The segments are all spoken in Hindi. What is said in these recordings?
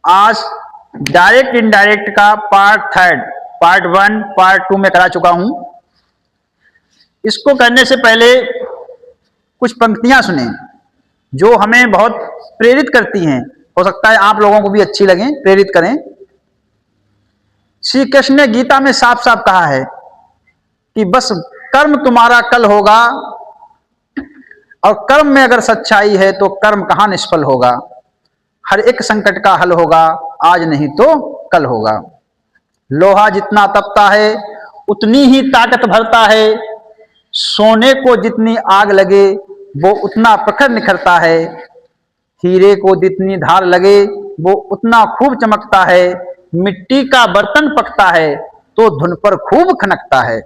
आज डायरेक्ट इनडायरेक्ट का पार्ट 1 पार्ट 2 में करा चुका हूं। इसको करने से पहले कुछ पंक्तियां सुने जो हमें बहुत प्रेरित करती हैं। हो सकता है आप लोगों को भी अच्छी लगें, प्रेरित करें। श्री कृष्ण ने गीता में साफ साफ कहा है कि बस कर्म तुम्हारा कल होगा, और कर्म में अगर सच्चाई है तो कर्म कहां निष्फल होगा। हर एक संकट का हल होगा, आज नहीं तो कल होगा। लोहा जितना तपता है उतनी ही ताकत भरता है, सोने को जितनी आग लगे वो उतना प्रखर निखरता है, हीरे को जितनी धार लगे वो उतना खूब चमकता है, मिट्टी का बर्तन पकता है तो धुन पर खूब खनकता है।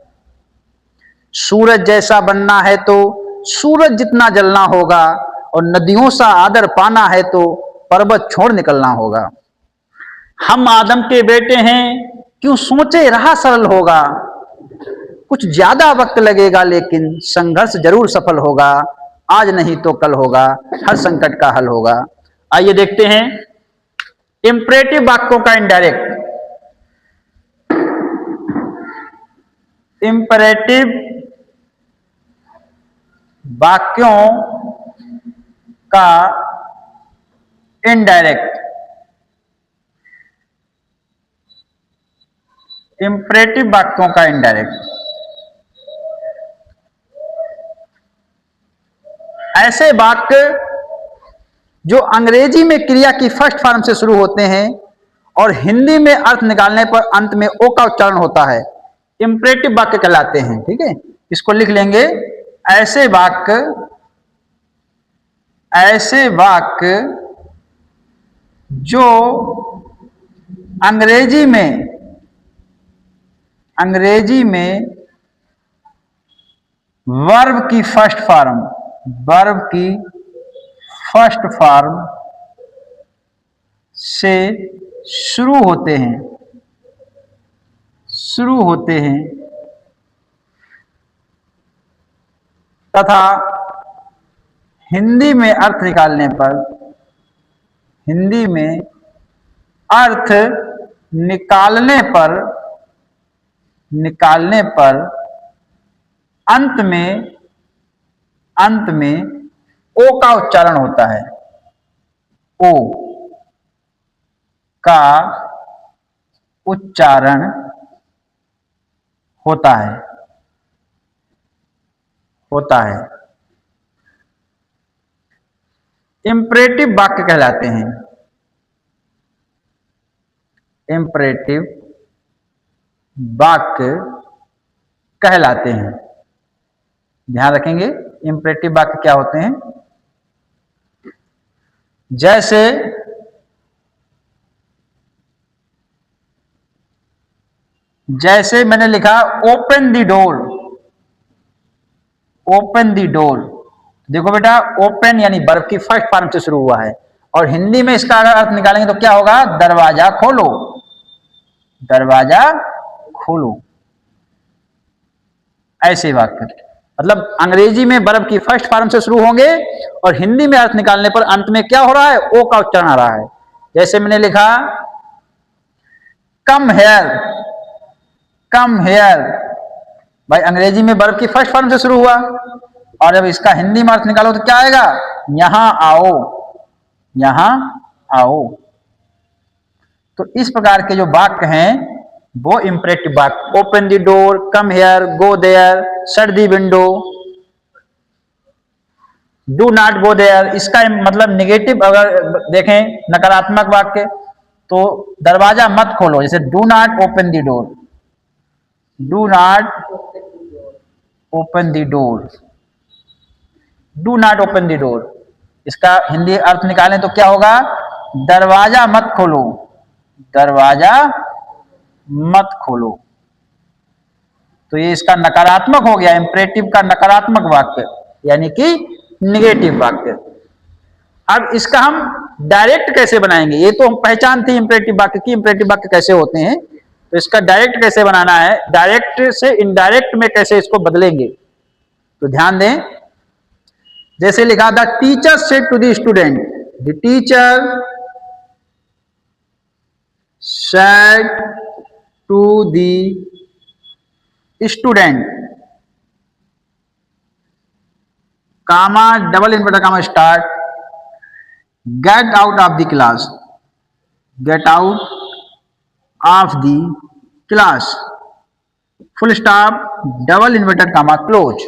सूरज जैसा बनना है तो सूरज जितना जलना होगा, और नदियों सा आदर पाना है तो पर्वत छोड़ निकलना होगा। हम आदम के बेटे हैं, क्यों सोचे रहा सरल होगा, कुछ ज्यादा वक्त लगेगा लेकिन संघर्ष जरूर सफल होगा, आज नहीं तो कल होगा, हर संकट का हल होगा। आइए देखते हैं इंपरेटिव वाक्यों का इनडायरेक्ट। इंपरेटिव वाक्यों का इनडायरेक्ट। इंपरेटिव वाक्यों का इनडायरेक्ट ऐसे वाक्य जो अंग्रेजी में क्रिया की फर्स्ट फॉर्म से शुरू होते हैं और हिंदी में अर्थ निकालने पर अंत में ओ का उच्चारण होता है, इंपरेटिव वाक्य कहलाते हैं। ठीक है, इसको लिख लेंगे। ऐसे वाक्य जो अंग्रेजी में वर्ब की फर्स्ट फॉर्म से शुरू होते हैं तथा हिंदी में अर्थ निकालने पर अंत में ओ का उच्चारण होता है। ओ का उच्चारण होता है। इंपरेटिव वाक्य कहलाते हैं। इंपरेटिव वाक्य कहलाते हैं। ध्यान रखेंगे इंपरेटिव वाक्य क्या होते हैं। जैसे मैंने लिखा ओपन द डोर। देखो बेटा, ओपन यानी वर्ब की फर्स्ट फॉर्म से शुरू हुआ है, और हिंदी में इसका अगर अर्थ निकालेंगे तो क्या होगा, दरवाजा खोलो। ऐसे वाक्य मतलब अंग्रेजी में वर्ब की फर्स्ट फॉर्म से शुरू होंगे और हिंदी में अर्थ निकालने पर अंत में क्या हो रहा है, ओ का उच्चारण आ रहा है। जैसे मैंने लिखा कम हेयर, भाई अंग्रेजी में वर्ब की फर्स्ट फॉर्म से शुरू हुआ, और जब इसका हिंदी में अर्थ निकालो तो क्या आएगा, यहां आओ। तो इस प्रकार के जो वाक्य हैं वो इंपरेटिव वाक्य। Open the door, come here, go there, shut the window, do not go there. इसका मतलब नेगेटिव अगर देखें, नकारात्मक वाक्य, तो दरवाजा मत खोलो, जैसे do not open the door, do not open the door. इसका हिंदी अर्थ निकालें तो क्या होगा, दरवाजा मत खोलो। तो ये इसका नकारात्मक हो गया, इंपरेटिव का नकारात्मक वाक्य यानी कि नेगेटिव वाक्य। अब इसका हम डायरेक्ट कैसे बनाएंगे, ये तो हम पहचान थी इंपरेटिव वाक्य की, इंपरेटिव वाक्य कैसे होते हैं। तो इसका डायरेक्ट कैसे बनाना है, डायरेक्ट से इनडायरेक्ट में कैसे इसको बदलेंगे, तो ध्यान दें। जैसे लिखा, the teacher said to the student, the teacher said to the student, comma double inverter comma start, get out of the class, get out of the class, full stop double inverted comma close.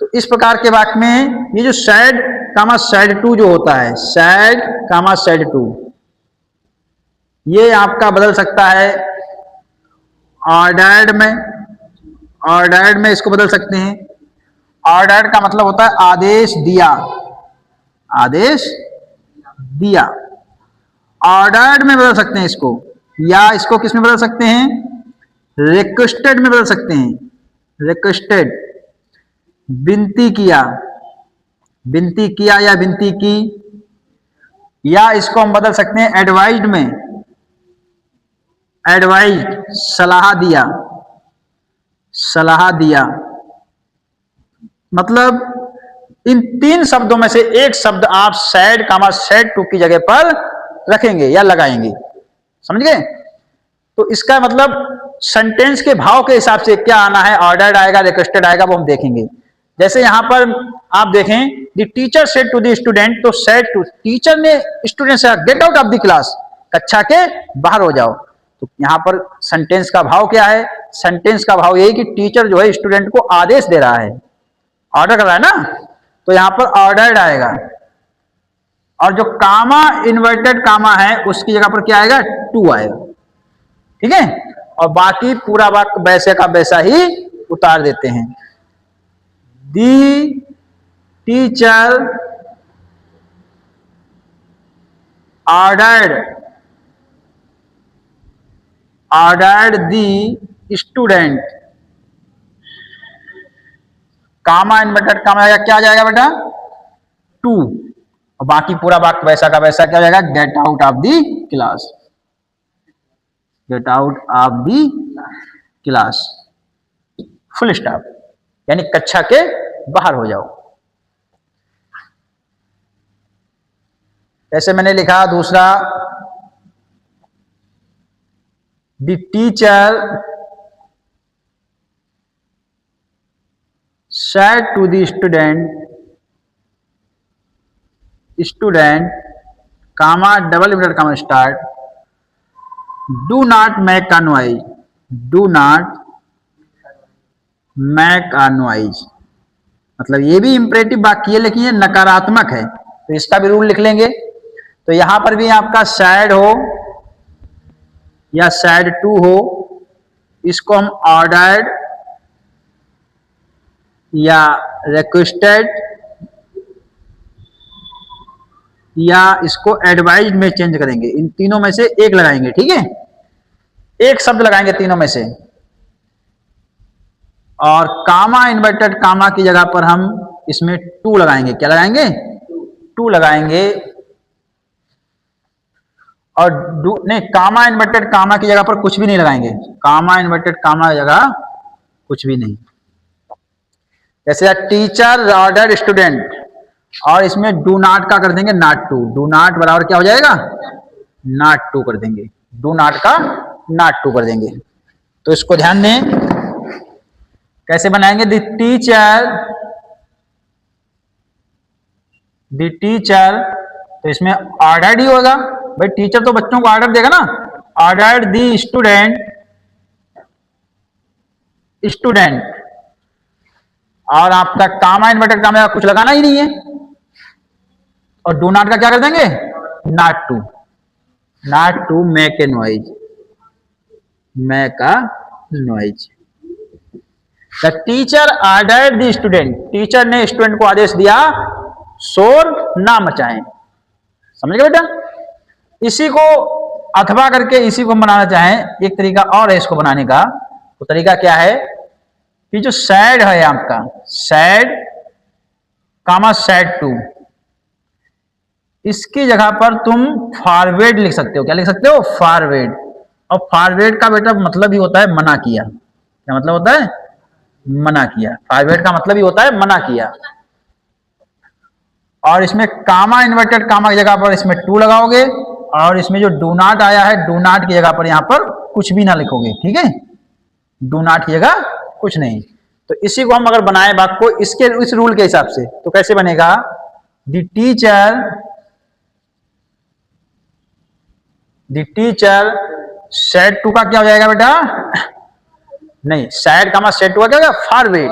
तो इस प्रकार के वाक्य में ये जो सैड कामा सैड टू जो होता है, सैड कामा सैड टू, ये आपका बदल सकता है ऑर्डर्ड में, ऑर्डर्ड में इसको बदल सकते हैं। ऑर्डर्ड का मतलब होता है आदेश दिया, आदेश दिया। ऑर्डर्ड में बदल सकते हैं इसको, या इसको किस में बदल सकते हैं, रिक्वेस्टेड में बदल सकते हैं, रिक्वेस्टेड, विनती किया, विनती किया या विनती की। या इसको हम बदल सकते हैं एडवाइज्ड में, एडवाइज्ड सलाह दिया, सलाह दिया। मतलब इन तीन शब्दों में से एक शब्द आप सैड कामा सैड टू की जगह पर रखेंगे या लगाएंगे, समझ गए। तो इसका मतलब सेंटेंस के भाव के हिसाब से क्या आना है, ऑर्डर्ड आएगा, रिक्वेस्टेड आएगा, वो हम देखेंगे। जैसे यहां पर आप देखें, the teacher said to the student, तो सेड टू, टीचर ने स्टूडेंट से get out of the class, कक्षा के बाहर हो जाओ। तो यहां पर सेंटेंस का भाव क्या है, सेंटेंस का भाव यही कि टीचर जो है स्टूडेंट को आदेश दे रहा है, ऑर्डर कर रहा है ना, तो यहां पर ऑर्डर्ड आएगा। और जो कामा इन्वर्टेड कामा है उसकी जगह पर क्या आएगा, टू आएगा, ठीक है। और बाकी पूरा वाक्य वैसे का वैसा ही उतार देते हैं। दी टीचर ऑर्डर्ड दी स्टूडेंट, कामा इन्वर्टेड कामा आएगा, क्या आ जाएगा बेटा, टू। और बाकी पूरा वाक्य वैसा का वैसा क्या हो जाएगा, gate out of the class, get out of the class, full stop, यानी कक्षा के बाहर हो जाओ। ऐसे मैंने लिखा दूसरा, the teacher said to the student comma double inverted comma start, do not make a noise, do not make a noise। मतलब ये भी इंपरेटिव वाक्य है लेकिन ये नकारात्मक है, तो इसका भी रूल लिख लेंगे। तो यहां पर भी आपका सैड हो या सैड टू हो, इसको हम ऑर्डर्ड या रिक्वेस्टेड या इसको एडवाइज्ड में चेंज करेंगे, इन तीनों में से एक लगाएंगे, ठीक है, एक शब्द लगाएंगे तीनों में से। और कामा इन्वर्टेड कामा की जगह पर हम इसमें टू लगाएंगे, क्या लगाएंगे, टू लगाएंगे। और नहीं, कामा इन्वर्टेड कामा की जगह पर कुछ भी नहीं लगाएंगे, कामा इन्वर्टेड कामा की जगह कुछ भी नहीं। जैसे टीचर ऑर्डर स्टूडेंट, और इसमें डू नॉट का कर देंगे नॉट टू, डू नॉट बराबर क्या हो जाएगा, नॉट टू कर देंगे, डू नॉट का नॉट टू कर देंगे। तो इसको ध्यान दें कैसे बनाएंगे, द टीचर, तो इसमें ऑर्डर्ड ही होगा भाई, टीचर तो बच्चों को ऑर्डर देगा ना, ऑर्डर्ड द स्टूडेंट। और आपका कामा इन्वर्टेड कामा कुछ लगाना ही नहीं है, और डू नॉट का क्या कर देंगे, not to make a noise, make a noise. The teacher ordered the student, teacher ने स्टूडेंट को आदेश दिया शोर ना मचाएं, समझ गए बेटा। इसी को अथवा करके इसी को बनाना चाहें, एक तरीका और है इसको बनाने का, तो तरीका क्या है कि जो सैड है आपका, सैड कामा सैड टू, इसकी जगह पर तुम फॉरवर्ड लिख सकते हो, क्या लिख सकते हो, फॉरवर्ड। और फॉरवर्ड का बेटा मतलब ही होता है मना किया, क्या मतलब होता है, मना किया। फॉरवर्ड का मतलब ही होता है मना किया। और इसमें कामा इन्वर्टेड कामा की जगह पर इसमें टू लगाओगे, और इसमें जो डू नॉट आया है, डू नॉट की जगह पर यहाँ पर कुछ भी ना लिखोगे, ठीक है, डू नॉट की जगह कुछ नहीं। तो इसी को हम अगर बनाए वाक्य को इसके इस रूल के हिसाब से तो कैसे बनेगा, द टीचर सेड टू का क्या हो जाएगा बेटा, नहीं सैड का सेड टू का क्या हो जाएगा, फॉरवर्ड।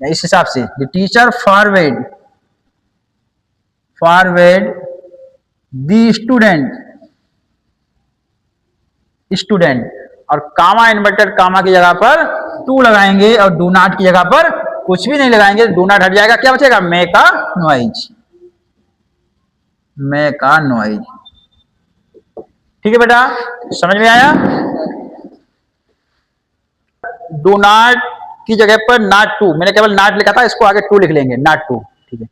इस हिसाब से the teacher forward the student, और कामा इन्वर्टेड कामा की जगह पर टू लगाएंगे और डू नॉट की जगह पर कुछ भी नहीं लगाएंगे, डू नॉट हट जाएगा, क्या बचेगा, make a noise, make a noise. ठीक है बेटा, समझ में आया। डू नॉट की जगह पर नॉट टू, मैंने केवल नॉट लिखा था, इसको आगे टू लिख लेंगे, नॉट टू, ठीक है।